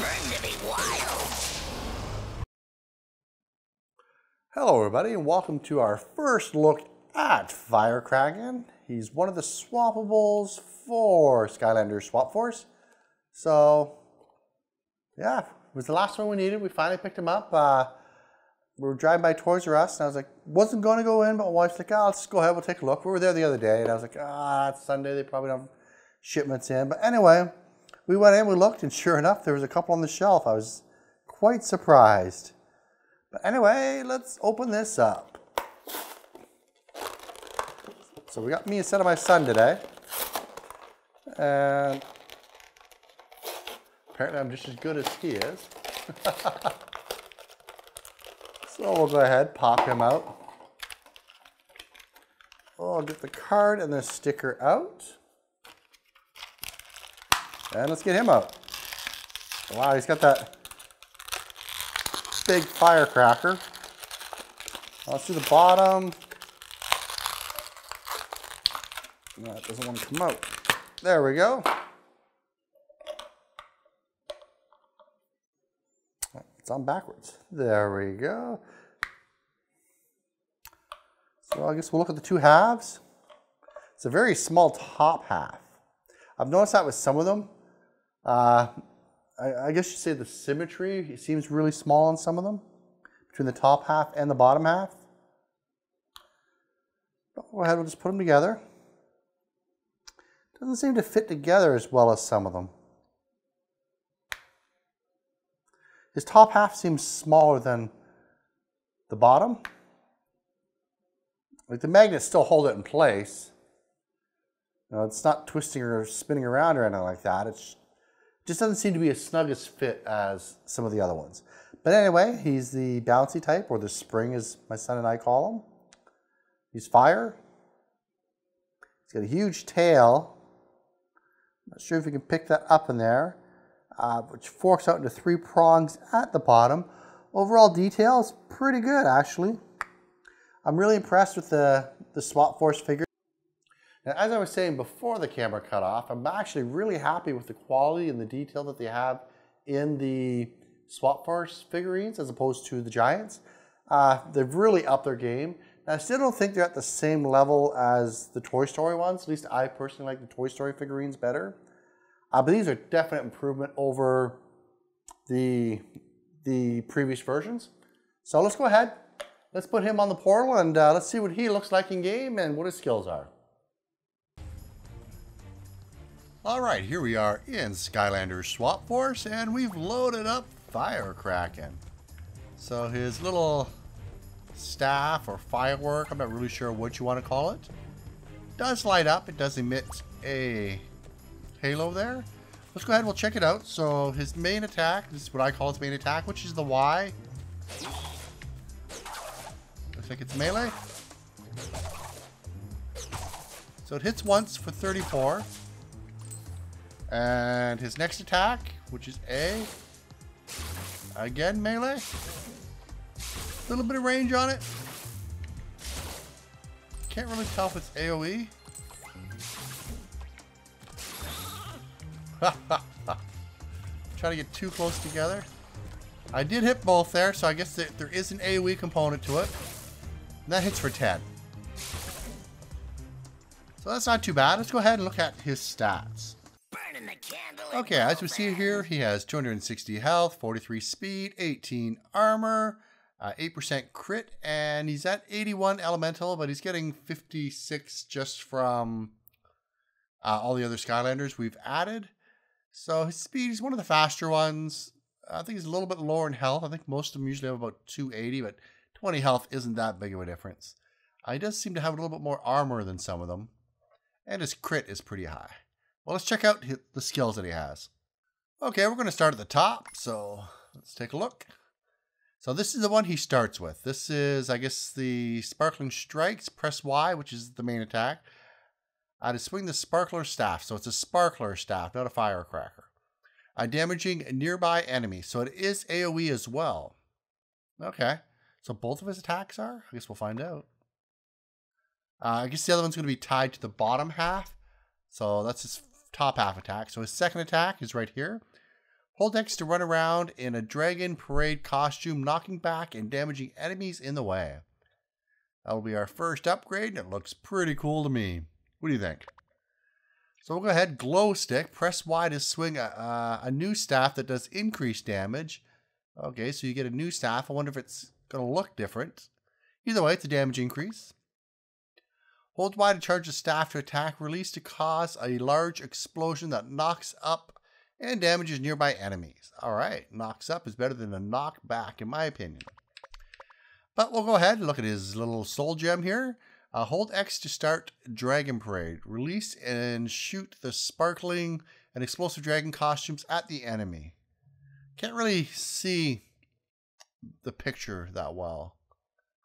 to be wild. Hello everybody and welcome to our first look at Fire Kraken. He's one of the swappables for Skylanders Swap Force. So yeah, it was the last one we needed. We finally picked him up. We were driving by Toys R Us and I was like, wasn't going to go in, but my wife's like, oh, let's go ahead, we'll take a look. We were there the other day and I was like, it's Sunday, they probably don't have shipments in. But anyway, we went in, we looked, and sure enough, there was a couple on the shelf. I was quite surprised. But anyway, let's open this up. So we got me instead of my son today. And apparently I'm just as good as he is. So we'll go ahead, pop him out. I'll get the card and the sticker out. And let's get him out. Wow, he's got that big firecracker. Let's do the bottom. No, it doesn't want to come out. There we go. It's on backwards. There we go. So I guess we'll look at the two halves. It's a very small top half. I've noticed that with some of them. I guess you say the symmetry, it seems really small on some of them, between the top half and the bottom half. Go ahead, we'll just put them together. Doesn't seem to fit together as well as some of them. His top half seems smaller than the bottom. Like the magnets still hold it in place. You know, it's not twisting or spinning around or anything like that. It just doesn't seem to be as snug as fit as some of the other ones. But anyway, he's the bouncy type, or the spring as my son and I call him. He's fire. He's got a huge tail. Not sure if you can pick that up in there, which forks out into 3 prongs at the bottom. Overall detail is pretty good, actually. I'm really impressed with the Swap Force figure. Now, as I was saying before the camera cut off, I'm actually really happy with the quality and the detail that they have in the Swap Force figurines as opposed to the Giants. They've really upped their game. Now, I still don't think they're at the same level as the Toy Story ones. At least I personally like the Toy Story figurines better. But these are definite improvement over the previous versions. So let's go ahead. Let's put him on the portal and let's see what he looks like in game and what his skills are. Alright, here we are in Skylanders Swap Force and we've loaded up Fire Kraken. So his little staff or firework, I'm not really sure what you want to call it, does light up. It does emit a halo there. Let's go ahead and we'll check it out. So his main attack, this is what I call his main attack, which is the Y. Looks like it's melee. So it hits once for 34. And his next attack, which is A, again melee. A little bit of range on it. Can't really tell if it's AoE. Try to get too close together. I did hit both there, so I guess there is an AoE component to it. And that hits for 10. So that's not too bad. Let's go ahead and look at his stats. Okay, as we see here, he has 260 health, 43 speed, 18 armor, 8% crit, and he's at 81 elemental, but he's getting 56 just from all the other Skylanders we've added. So his speed is one of the faster ones. I think he's a little bit lower in health. I think most of them usually have about 280, but 20 health isn't that big of a difference. He does seem to have a little bit more armor than some of them, and his crit is pretty high. Well, let's check out the skills that he has. Okay, we're going to start at the top, so let's take a look. So this is the one he starts with. This is, I guess, the Sparkling Strikes. Press Y, which is the main attack, to swing the Sparkler Staff. So it's a Sparkler Staff, not a Firecracker. Damaging a nearby enemy. So it is AoE as well. Okay, so both of his attacks are? I guess we'll find out. I guess the other one's going to be tied to the bottom half. So that's his top half attack. So his second attack is right here. Hold X to run around in a dragon parade costume, knocking back and damaging enemies in the way. That'll be our first upgrade, and it looks pretty cool to me. What do you think? So we'll go ahead, glow stick, press Y to swing a new staff that does increased damage. Okay, so you get a new staff. I wonder if it's going to look different. Either way, it's a damage increase. Hold Y to charge the staff to attack, release to cause a large explosion that knocks up and damages nearby enemies. Alright, knocks up is better than a knock back in my opinion. But we'll go ahead and look at his little soul gem here. Hold X to start Dragon Parade. Release and shoot the sparkling and explosive dragon costumes at the enemy. Can't really see the picture that well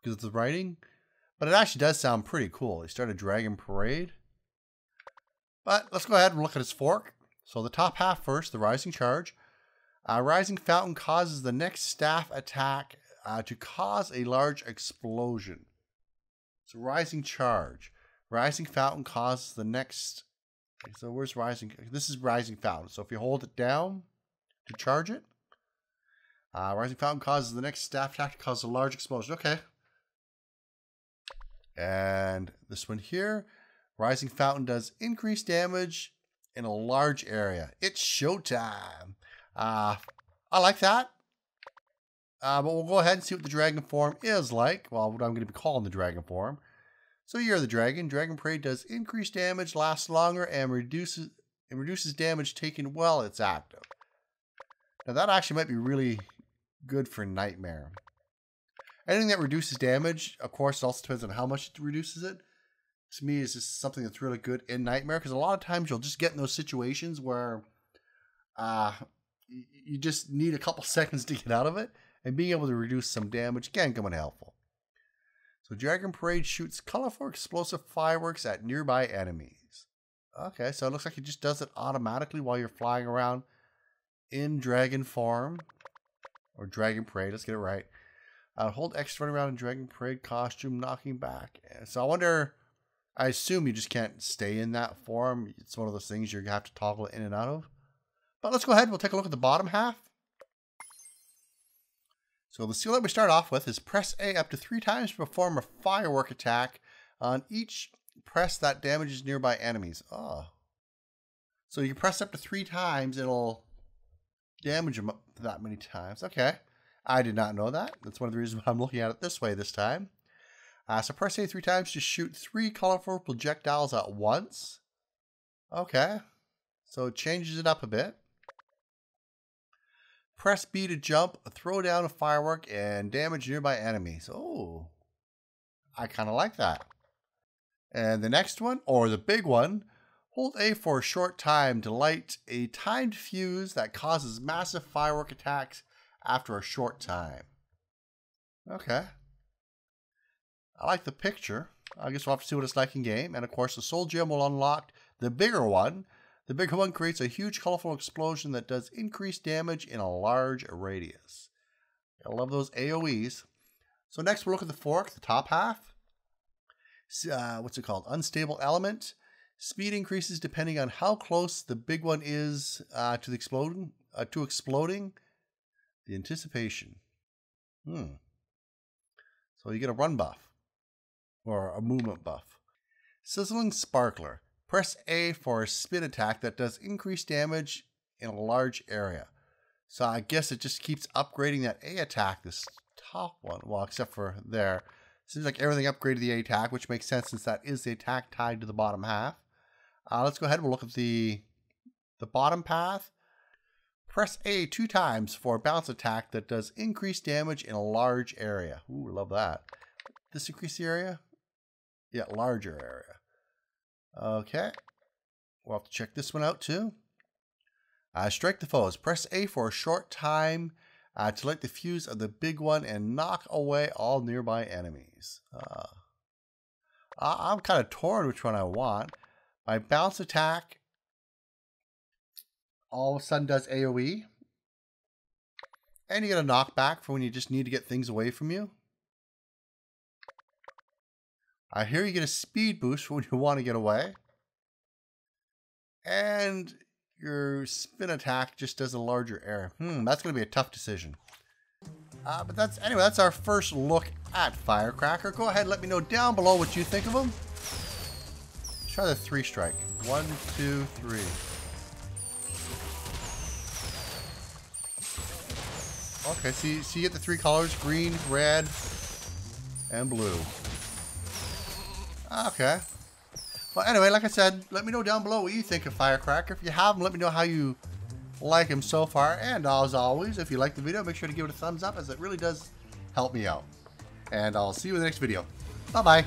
because of the writing. But it actually does sound pretty cool. He started Dragon Parade. But let's go ahead and look at his fork. So the top half first, the Rising Charge. Rising Fountain causes the next staff attack to cause a large explosion. So Rising Charge. Rising Fountain causes the next... Okay, so where's Rising? This is Rising Fountain. So if you hold it down to charge it, Rising Fountain causes the next staff attack to cause a large explosion. Okay. And this one here, Rising Fountain does increased damage in a large area. It's showtime. I like that. But we'll go ahead and see what the dragon form is like. Well, what I'm going to be calling the dragon form. So you're the dragon. Dragon Parade does increased damage, lasts longer, and reduces damage taken while it's active. Now that actually might be really good for Nightmare. Anything that reduces damage, of course, it also depends on how much it reduces it. To me, it's just something that's really good in Nightmare, because a lot of times you'll just get in those situations where you just need a couple seconds to get out of it. And being able to reduce some damage can come in helpful. So Dragon Parade shoots colorful explosive fireworks at nearby enemies. Okay, so it looks like it just does it automatically while you're flying around in dragon form. Or Dragon Parade, let's get it right. Hold X to run around in Dragon Parade costume, knocking back. So I wonder, I assume you just can't stay in that form. It's one of those things you have to toggle in and out of. But let's go ahead, we'll take a look at the bottom half. So the skill that we start off with is press A up to 3 times to perform a firework attack on each press that damages nearby enemies. Oh. So you press up to 3 times, it'll damage them up that many times. Okay. I did not know that. That's one of the reasons why I'm looking at it this way this time. So press A 3 times to shoot 3 colorful projectiles at once. Okay. So it changes it up a bit. Press B to jump, throw down a firework, and damage nearby enemies. Oh, I kind of like that. And the next one, or the big one, hold A for a short time to light a timed fuse that causes massive firework attacks after a short time. Okay. I like the picture. I guess we'll have to see what it's like in game. And of course, the soul gem will unlock the bigger one. The bigger one creates a huge colorful explosion that does increased damage in a large radius. I love those AoEs. So next we'll look at the fork, the top half. What's it called? Unstable element. Speed increases depending on how close the big one is to exploding. The anticipation. So you get a run buff. Or a movement buff. Sizzling Sparkler. Press A for a spin attack that does increased damage in a large area. So I guess it just keeps upgrading that A attack, this top one. Well, except for there. Seems like everything upgraded the A attack, which makes sense since that is the attack tied to the bottom half. Let's go ahead and we'll look at the bottom path. Press A 2 times for a bounce attack that does increased damage in a large area. Ooh, love that. This increase the area? Yeah, larger area. Okay. We'll have to check this one out too. Strike the foes. Press A for a short time to light the fuse of the big one and knock away all nearby enemies. I'm kind of torn which one I want. My bounce attack all of a sudden does AoE. And you get a knockback for when you just need to get things away from you. Here you get a speed boost for when you want to get away. And your spin attack just does a larger area. That's going to be a tough decision. But that's our first look at Firecracker. Go ahead and let me know down below what you think of him. Let's try the 3-strike. 1, 2, 3. Okay, so you get the 3 colors: green, red, and blue. Okay. Well, anyway, like I said, let me know down below what you think of Firecracker. If you have him, let me know how you like him so far. And as always, if you like the video, make sure to give it a thumbs up, as it really does help me out. And I'll see you in the next video. Bye-bye.